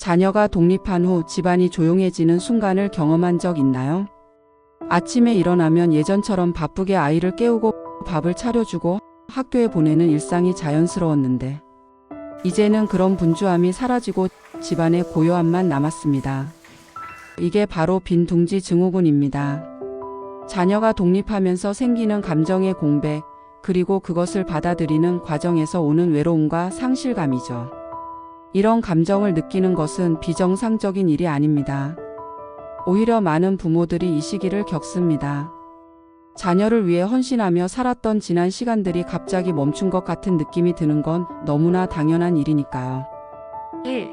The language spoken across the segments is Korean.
자녀가 독립한 후 집안이 조용해지는 순간을 경험한 적 있나요? 아침에 일어나면 예전처럼 바쁘게 아이를 깨우고 밥을 차려주고 학교에 보내는 일상이 자연스러웠는데 이제는 그런 분주함이 사라지고 집안의 고요함만 남았습니다. 이게 바로 빈둥지 증후군입니다. 자녀가 독립하면서 생기는 감정의 공백, 그리고 그것을 받아들이는 과정에서 오는 외로움과 상실감이죠. 이런 감정을 느끼는 것은 비정상적인 일이 아닙니다. 오히려 많은 부모들이 이 시기를 겪습니다. 자녀를 위해 헌신하며 살았던 지난 시간들이 갑자기 멈춘 것 같은 느낌이 드는 건 너무나 당연한 일이니까요. 1.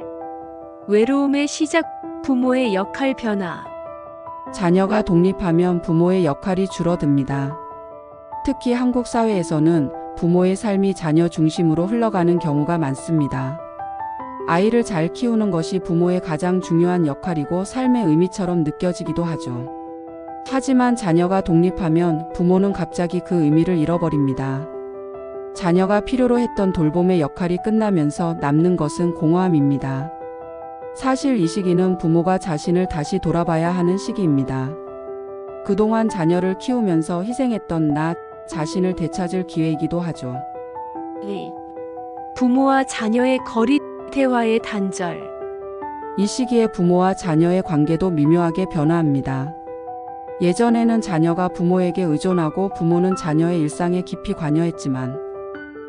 외로움의 시작, 부모의 역할 변화. 자녀가 독립하면 부모의 역할이 줄어듭니다. 특히 한국 사회에서는 부모의 삶이 자녀 중심으로 흘러가는 경우가 많습니다. 아이를 잘 키우는 것이 부모의 가장 중요한 역할이고 삶의 의미처럼 느껴지기도 하죠. 하지만 자녀가 독립하면 부모는 갑자기 그 의미를 잃어버립니다. 자녀가 필요로 했던 돌봄의 역할이 끝나면서 남는 것은 공허함입니다. 사실 이 시기는 부모가 자신을 다시 돌아봐야 하는 시기입니다. 그동안 자녀를 키우면서 희생했던 나 자신을 되찾을 기회이기도 하죠. 2. 부모와 자녀의 거리, 대화의 단절. 이 시기에 부모와 자녀의 관계도 미묘하게 변화합니다. 예전에는 자녀가 부모에게 의존하고 부모는 자녀의 일상에 깊이 관여했지만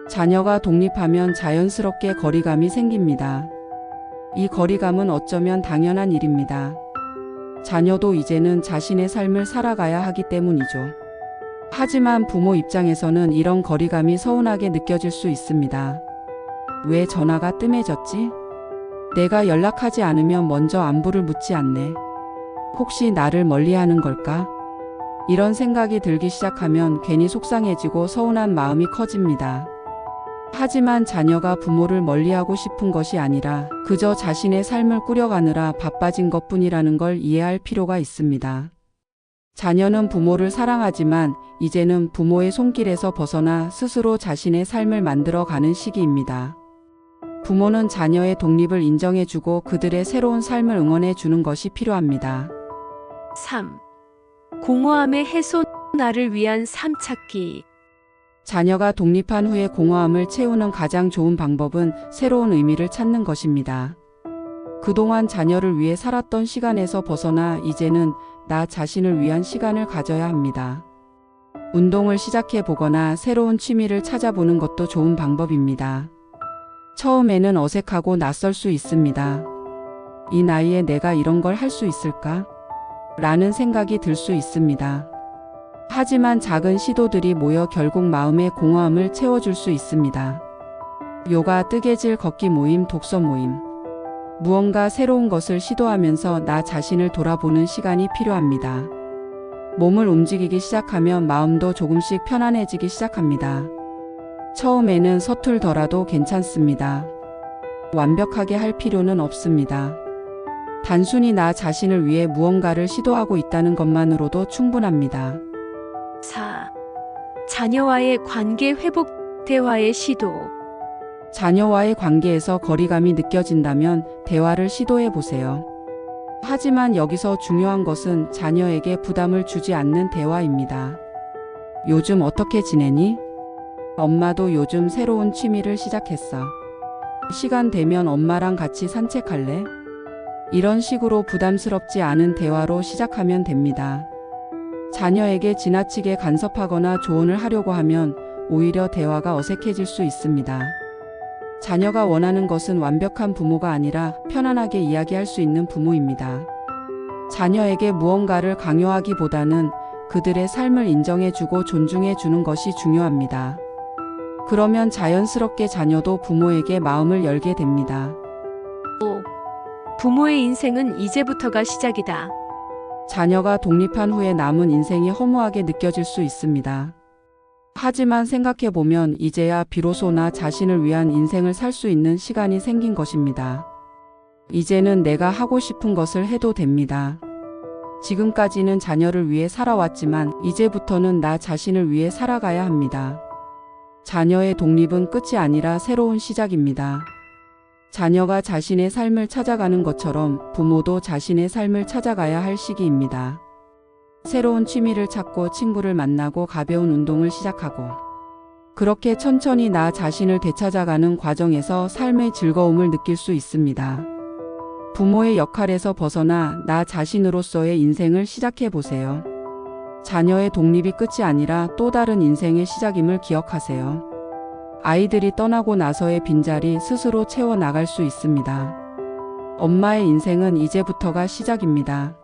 자녀가 독립하면 자연스럽게 거리감이 생깁니다. 이 거리감은 어쩌면 당연한 일입니다. 자녀도 이제는 자신의 삶을 살아가야 하기 때문이죠. 하지만 부모 입장에서는 이런 거리감이 서운하게 느껴질 수 있습니다. 왜 전화가 뜸해졌지? 내가 연락하지 않으면 먼저 안부를 묻지 않네. 혹시 나를 멀리하는 걸까? 이런 생각이 들기 시작하면 괜히 속상해지고 서운한 마음이 커집니다. 하지만 자녀가 부모를 멀리하고 싶은 것이 아니라 그저 자신의 삶을 꾸려가느라 바빠진 것뿐이라는 걸 이해할 필요가 있습니다. 자녀는 부모를 사랑하지만 이제는 부모의 손길에서 벗어나 스스로 자신의 삶을 만들어가는 시기입니다. 부모는 자녀의 독립을 인정해주고 그들의 새로운 삶을 응원해주는 것이 필요합니다. 3. 공허함의 해소, 나를 위한 삶 찾기. 자녀가 독립한 후에 공허함을 채우는 가장 좋은 방법은 새로운 의미를 찾는 것입니다. 그동안 자녀를 위해 살았던 시간에서 벗어나 이제는 나 자신을 위한 시간을 가져야 합니다. 운동을 시작해 보거나 새로운 취미를 찾아보는 것도 좋은 방법입니다. 처음에는 어색하고 낯설 수 있습니다. 이 나이에 내가 이런 걸 할 수 있을까? 라는 생각이 들 수 있습니다. 하지만 작은 시도들이 모여 결국 마음의 공허함을 채워줄 수 있습니다. 요가, 뜨개질, 걷기 모임, 독서 모임. 무언가 새로운 것을 시도하면서 나 자신을 돌아보는 시간이 필요합니다. 몸을 움직이기 시작하면 마음도 조금씩 편안해지기 시작합니다. 처음에는 서툴더라도 괜찮습니다. 완벽하게 할 필요는 없습니다. 단순히 나 자신을 위해 무언가를 시도하고 있다는 것만으로도 충분합니다. 4. 자녀와의 관계 회복, 대화의 시도. 자녀와의 관계에서 거리감이 느껴진다면 대화를 시도해 보세요. 하지만 여기서 중요한 것은 자녀에게 부담을 주지 않는 대화입니다. 요즘 어떻게 지내니? 엄마도 요즘 새로운 취미를 시작했어. 시간 되면 엄마랑 같이 산책할래? 이런 식으로 부담스럽지 않은 대화로 시작하면 됩니다. 자녀에게 지나치게 간섭하거나 조언을 하려고 하면 오히려 대화가 어색해질 수 있습니다. 자녀가 원하는 것은 완벽한 부모가 아니라 편안하게 이야기할 수 있는 부모입니다. 자녀에게 무언가를 강요하기보다는 그들의 삶을 인정해주고 존중해주는 것이 중요합니다. 그러면 자연스럽게 자녀도 부모에게 마음을 열게 됩니다. 5. 부모의 인생은 이제부터가 시작이다. 자녀가 독립한 후에 남은 인생이 허무하게 느껴질 수 있습니다. 하지만 생각해보면 이제야 비로소 나 자신을 위한 인생을 살 수 있는 시간이 생긴 것입니다. 이제는 내가 하고 싶은 것을 해도 됩니다. 지금까지는 자녀를 위해 살아왔지만 이제부터는 나 자신을 위해 살아가야 합니다. 자녀의 독립은 끝이 아니라 새로운 시작입니다. 자녀가 자신의 삶을 찾아가는 것처럼 부모도 자신의 삶을 찾아가야 할 시기입니다. 새로운 취미를 찾고 친구를 만나고 가벼운 운동을 시작하고 그렇게 천천히 나 자신을 되찾아가는 과정에서 삶의 즐거움을 느낄 수 있습니다. 부모의 역할에서 벗어나 나 자신으로서의 인생을 시작해 보세요. 자녀의 독립이 끝이 아니라 또 다른 인생의 시작임을 기억하세요. 아이들이 떠나고 나서의 빈자리 스스로 채워 나갈 수 있습니다. 엄마의 인생은 이제부터가 시작입니다.